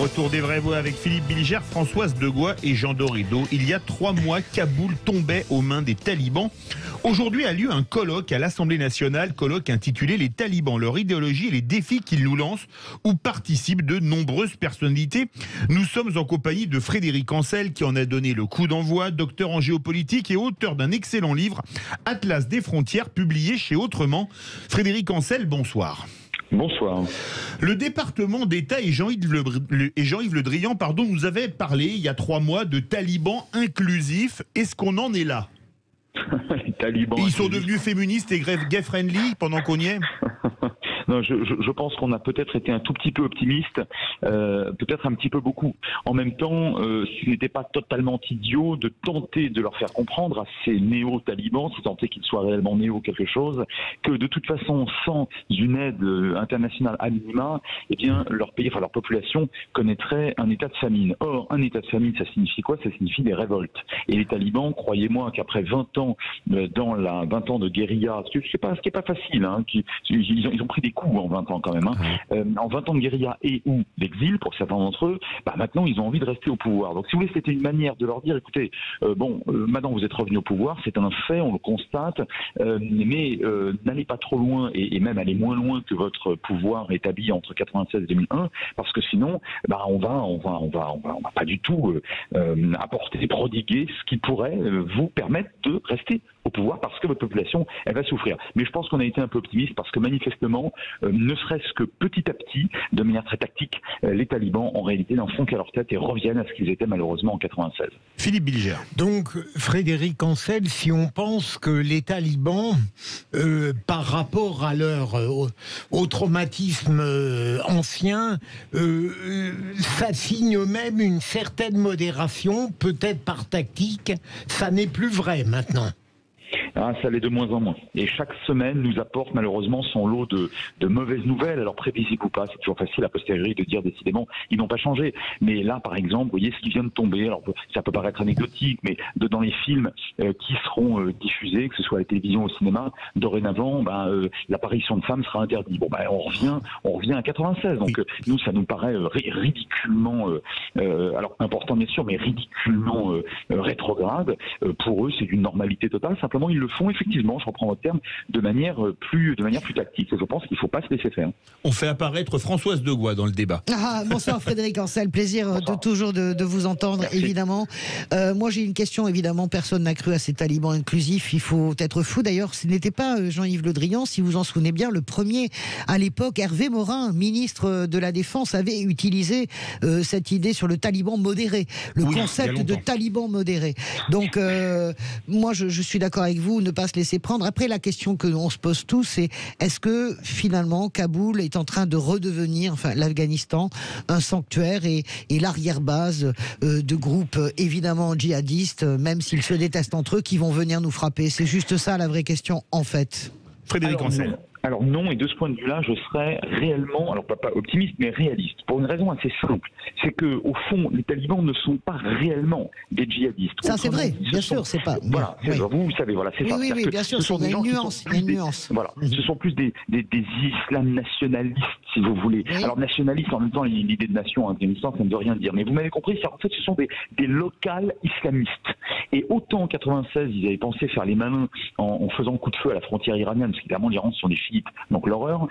Retour des vraies voix avec Philippe Bilger, Françoise Degois et Jean Dorido. Il y a 3 mois, Kaboul tombait aux mains des talibans. Aujourd'hui a lieu un colloque à l'Assemblée nationale, colloque intitulé « Les talibans, leur idéologie et les défis qu'ils nous lancent » où participent de nombreuses personnalités. Nous sommes en compagnie de Frédéric Ancel qui en a donné le coup d'envoi, docteur en géopolitique et auteur d'un excellent livre, Atlas des frontières, publié chez Autrement. Frédéric Ancel, bonsoir. Bonsoir. Le département d'État et Jean-Yves Le Drian nous avait parlé il y a 3 mois de talibans inclusifs. Est-ce qu'on en est là? Les talibans Ils sont devenus féministes et gay-friendly pendant qu'on y est? Non, je pense qu'on a peut-être été un tout petit peu optimiste, peut-être un petit peu beaucoup. En même temps, ce n'était pas totalement idiot de tenter de leur faire comprendre à ces néo-talibans, si tant est qu'ils soient réellement néo quelque chose, que de toute façon, sans une aide internationale à minima, eh bien, leur pays, enfin leur population connaîtrait un état de famine. Or, un état de famine, ça signifie quoi? Ça signifie des révoltes. Et les talibans, croyez-moi qu'après 20 ans de guérilla, ce qui est pas facile, hein, ils ont pris des coups en 20 ans quand même, hein. En 20 ans de guérilla et ou d'exil pour certains d'entre eux, maintenant ils ont envie de rester au pouvoir. Donc si vous voulez, c'était une manière de leur dire, écoutez, maintenant vous êtes revenus au pouvoir, c'est un fait, on le constate, mais n'allez pas trop loin et même allez moins loin que votre pouvoir établi entre 96 et 2001, parce que sinon, on va pas du tout apporter, prodiguer ce qui pourrait vous permettre de rester au pouvoir, parce que votre population, elle va souffrir. Mais je pense qu'on a été un peu optimiste parce que manifestement, ne serait-ce que petit à petit, de manière très tactique, les talibans en réalité n'en font qu'à leur tête et reviennent à ce qu'ils étaient malheureusement en 96. Philippe Bilger. Donc Frédéric Ancel, si on pense que les talibans, par rapport à leur au traumatisme ancien, s'assignent eux-mêmes une certaine modération, peut-être par tactique, ça n'est plus vrai maintenant. Ça l'est de moins en moins. Et chaque semaine nous apporte malheureusement son lot de mauvaises nouvelles. Alors prévisible ou pas, c'est toujours facile a posteriori de dire décidément ils n'ont pas changé. Mais là, par exemple, vous voyez ce qui vient de tomber. Alors ça peut paraître anecdotique, mais dans les films qui seront diffusés, que ce soit à la télévision ou au cinéma, dorénavant, l'apparition de femmes sera interdite. On revient à 96. Donc nous, ça nous paraît ridiculement, alors important bien sûr, mais ridiculement rétrograde. Pour eux, c'est d'une normalité totale. Simplement, ils le font effectivement, je reprends votre terme, de manière plus tactique. Et je pense qu'il ne faut pas se laisser faire. On fait apparaître Françoise Degois dans le débat. Bonsoir Frédéric Ancel, plaisir toujours de vous entendre. Merci. Évidemment. Moi j'ai une question, évidemment, personne n'a cru à ces talibans inclusifs, il faut être fou. D'ailleurs, ce n'était pas Jean-Yves Le Drian, si vous en souvenez bien, le premier à l'époque. Hervé Morin, ministre de la Défense, avait utilisé cette idée sur le taliban modéré, le concept de taliban modéré. Donc moi je suis d'accord avec vous, ne pas se laisser prendre. Après, la question que l'on se pose tous, c'est est-ce que finalement Kaboul est en train de redevenir, l'Afghanistan, un sanctuaire et l'arrière-base de groupes évidemment djihadistes, même s'ils se détestent entre eux, qui vont venir nous frapper? C'est juste ça la vraie question en fait. Frédéric Ancel. Alors non, et de ce point de vue-là, je serais réellement, alors pas optimiste, mais réaliste, pour une raison assez simple. C'est que au fond, les talibans ne sont pas réellement des djihadistes. Ça c'est vrai, bien sûr, c'est pas. Voilà, vous savez, voilà, c'est ça. Oui, bien sûr, il y a une nuance. Voilà, ce sont plus des islams nationalistes, si vous voulez. Oui. Alors nationalistes, en même temps, l'idée de nation en Afghanistan, ça ne veut rien dire. Mais vous m'avez compris, en fait, ce sont des locales islamistes. Et autant en 96, ils avaient pensé faire les malins en faisant coup de feu à la frontière iranienne, parce qu'évidemment, l'Iran, ce sont des chiites, donc l'horreur,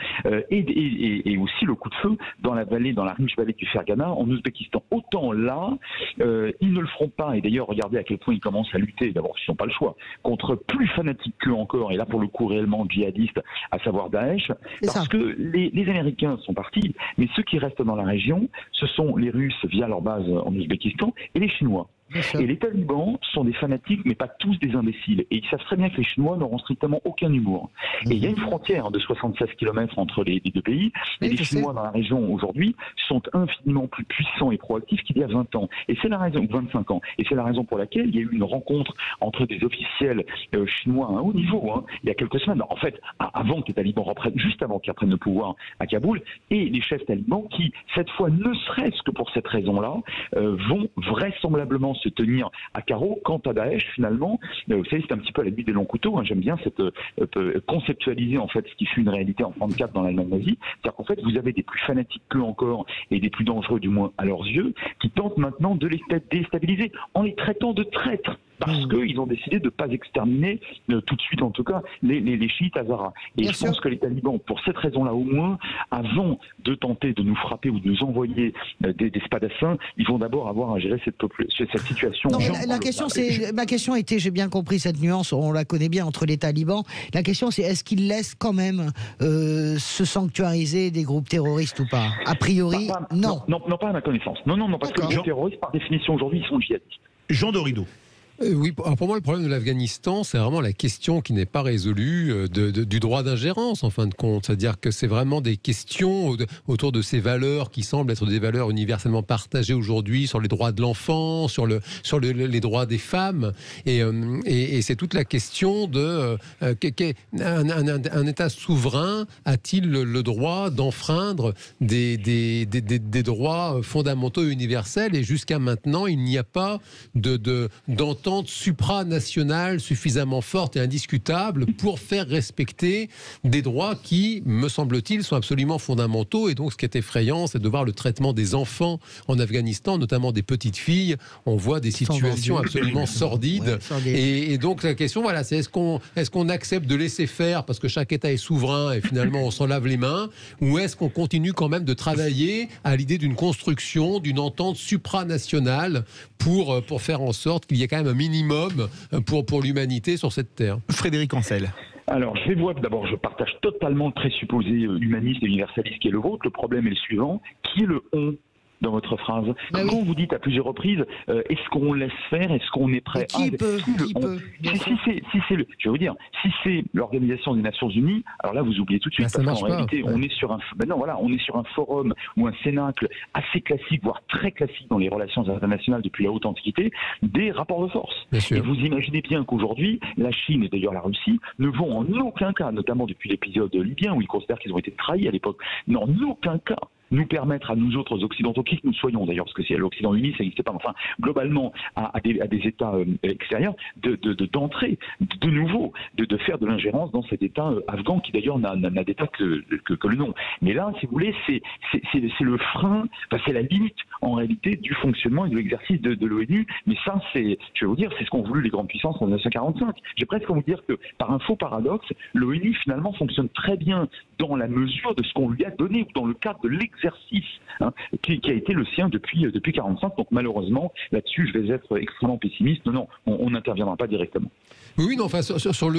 et aussi le coup de feu dans la riche vallée du Fergana, en Ouzbékistan. Autant là, ils ne le feront pas, et d'ailleurs, regardez à quel point ils commencent à lutter, d'abord, ils n'ont pas le choix, contre plus fanatiques qu'eux encore, et là, pour le coup, réellement djihadistes, à savoir Daesh, parce que les Américains sont partis, mais ceux qui restent dans la région, ce sont les Russes via leur base en Ouzbékistan, et les Chinois. Et les talibans sont des fanatiques, mais pas tous des imbéciles. Et ils savent très bien que les Chinois n'auront strictement aucun humour. Et il y a une frontière de 76 km entre les deux pays. Et les Chinois dans la région aujourd'hui sont infiniment plus puissants et proactifs qu'il y a 20 ans. Et c'est la raison, 25 ans. Et c'est la raison pour laquelle il y a eu une rencontre entre des officiels chinois à un haut niveau, il y a quelques semaines. En fait, avant que les talibans reprennent, juste avant qu'ils reprennent le pouvoir à Kaboul, et les chefs talibans qui, cette fois, ne serait-ce que pour cette raison-là, vont vraisemblablement se tenir à carreau. Quant à Daesh, finalement, vous savez, c'est un petit peu à la nuit des longs couteaux. J'aime bien cette conceptualiser en fait ce qui fut une réalité en 1934 dans l'Allemagne nazie. C'est-à-dire qu'en fait, vous avez des plus fanatiques qu'eux encore et des plus dangereux du moins à leurs yeux, qui tentent maintenant de les déstabiliser en les traitant de traîtres. Parce qu'ils ont décidé de ne pas exterminer, tout de suite en tout cas, les chiites Hazaras. Et je pense que les talibans, pour cette raison-là au moins, avant de tenter de nous frapper ou de nous envoyer des spadassins, ils vont d'abord avoir à gérer cette situation. Non, ma question était, j'ai bien compris cette nuance, on la connaît bien entre les talibans. La question c'est, est-ce qu'ils laissent quand même se sanctuariser des groupes terroristes ou pas? A priori, non. Non, pas à ma connaissance. Non, parce que les groupes terroristes, par définition aujourd'hui, ils sont djihadistes. Jean Dorido. Oui, alors pour moi, le problème de l'Afghanistan, c'est vraiment la question qui n'est pas résolue du droit d'ingérence, en fin de compte. C'est-à-dire que c'est vraiment des questions autour de ces valeurs qui semblent être des valeurs universellement partagées aujourd'hui sur les droits de l'enfant, sur les droits des femmes. Et c'est toute la question de un État souverain a-t-il le droit d'enfreindre des droits fondamentaux universels? Et jusqu'à maintenant, il n'y a pas d'entente supranationale suffisamment forte et indiscutable pour faire respecter des droits qui, me semble-t-il, sont absolument fondamentaux. Et donc, ce qui est effrayant, c'est de voir le traitement des enfants en Afghanistan, notamment des petites filles. On voit des situations absolument sordides. Et donc, la question, voilà, c'est est-ce qu'on accepte de laisser faire parce que chaque État est souverain et finalement on s'en lave les mains, ou est-ce qu'on continue quand même de travailler à l'idée d'une construction, d'une entente supranationale pour faire en sorte qu'il y ait quand même un minimum pour l'humanité sur cette terre. Frédéric Ancel. Alors, je vais voir d'abord, je partage totalement le présupposé humaniste et universaliste qui est le vôtre. Le problème est le suivant, qui est le on dans votre phrase? Quand vous dites à plusieurs reprises, est-ce qu'on laisse faire, est-ce qu'on est prêt à... Qui peut je vais vous dire, si c'est l'Organisation des Nations Unies, alors là vous oubliez tout de suite, parce qu'en réalité on est sur un forum ou un cénacle assez classique, voire très classique dans les relations internationales depuis la haute antiquité, des rapports de force. Et vous imaginez bien qu'aujourd'hui, la Chine et d'ailleurs la Russie ne vont en aucun cas, notamment depuis l'épisode libyen où ils considèrent qu'ils ont été trahis à l'époque, en aucun cas nous permettre à nous autres occidentaux, qui que nous soyons d'ailleurs, parce que c'est l'Occident uni, ça n'existait pas, enfin globalement à des États extérieurs, d'entrer de nouveau, de faire de l'ingérence dans cet État afghan qui d'ailleurs n'a d'État que le nom. Mais là, si vous voulez, c'est le frein, enfin, c'est la limite en réalité du fonctionnement et de l'exercice de l'ONU. Mais ça, je vais vous dire, c'est ce qu'ont voulu les grandes puissances en 1945. J'ai presque envie de dire que par un faux paradoxe, l'ONU finalement fonctionne très bien dans la mesure de ce qu'on lui a donné, ou dans le cadre de l'exercice qui a été le sien depuis 1945. Donc malheureusement, là-dessus, je vais être extrêmement pessimiste. Non, on n'interviendra pas directement. Oui, non, enfin,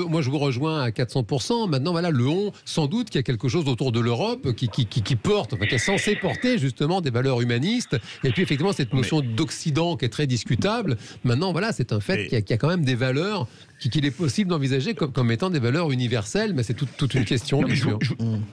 moi je vous rejoins à 400%. Maintenant, voilà, le on, sans doute qu'il y a quelque chose autour de l'Europe qui porte, enfin, qui est censé porter justement des valeurs humanistes. Et puis effectivement, cette notion d'Occident qui est très discutable. Maintenant, voilà, c'est un fait qu'il y a quand même des valeurs qu'il est possible d'envisager comme étant des valeurs universelles, mais c'est toute une question, bien sûr.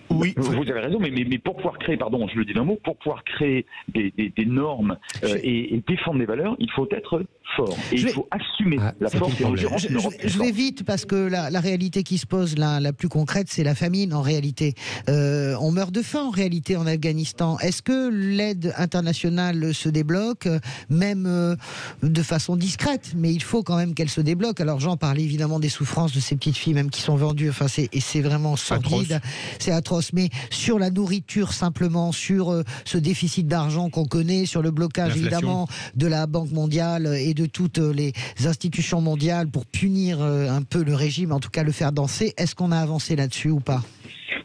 Oui, vous avez raison, mais pour pouvoir créer, pardon, je le dis d'un mot, pour pouvoir créer des normes et défendre des valeurs, il faut être fort. Et il faut assumer la force et l'endurance. Je vais vite parce que la réalité qui se pose, la plus concrète, c'est la famine en réalité. On meurt de faim en réalité en Afghanistan. Est-ce que l'aide internationale se débloque, même de façon discrète? Mais il faut quand même qu'elle se débloque. Alors j'en parlais évidemment des souffrances de ces petites filles même qui sont vendues. Enfin, c'est vraiment sordide, c'est atroce. Mais sur la nourriture simplement, sur ce déficit d'argent qu'on connaît, sur le blocage évidemment de la Banque mondiale et de toutes les institutions mondiales pour punir un peu le régime, en tout cas le faire danser. Est-ce qu'on a avancé là-dessus ou pas?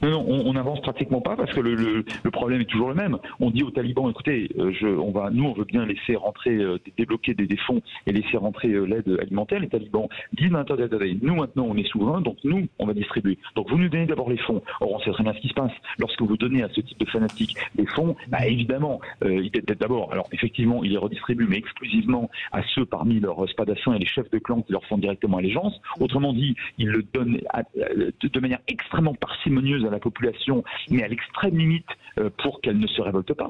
Non, on n'avance pratiquement pas parce que le problème est toujours le même. On dit aux talibans, écoutez, on veut bien laisser rentrer, débloquer des fonds et laisser rentrer l'aide alimentaire. Les talibans disent, attendez, nous maintenant on est souverains, donc nous on va distribuer. Donc vous nous donnez d'abord les fonds. Or on sait très bien ce qui se passe. Lorsque vous donnez à ce type de fanatiques des fonds, évidemment, d'abord, alors effectivement, ils les redistribuent, mais exclusivement à ceux parmi leurs spadassins et les chefs de clan qui leur font directement allégeance. Autrement dit, ils le donnent de manière extrêmement parcimonieuse à la population, mais à l'extrême limite pour qu'elle ne se révolte pas,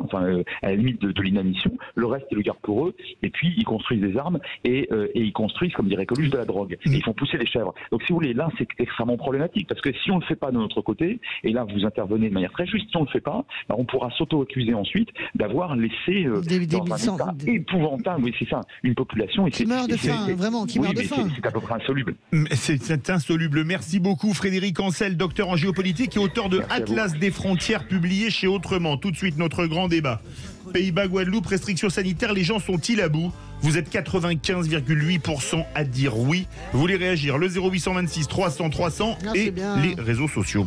à la limite de l'inanition. Le reste, ils le gardent pour eux, et puis ils construisent des armes, et ils construisent, comme dirait Coluche, de la drogue. Et ils font pousser des chèvres. Donc si vous voulez, là, c'est extrêmement problématique, parce que si on ne le fait pas de notre côté, et là, vous intervenez de manière très juste, si on ne le fait pas, on pourra s'auto-accuser ensuite d'avoir laissé dans un état épouvantable, oui, c'est ça, une population... qui meurt de faim, vraiment, qui meurt de faim. C'est à peu près insoluble. C'est insoluble. Merci beaucoup Frédéric Ancel, docteur en géopolitique et auteur de Atlas des frontières, publié chez Autrement. Tout de suite, notre grand débat. Pays-Bas, Guadeloupe, restrictions sanitaires, les gens sont-ils à bout? Vous êtes 95,8% à dire oui. Vous voulez réagir? Le 0826 300 300 et les réseaux sociaux.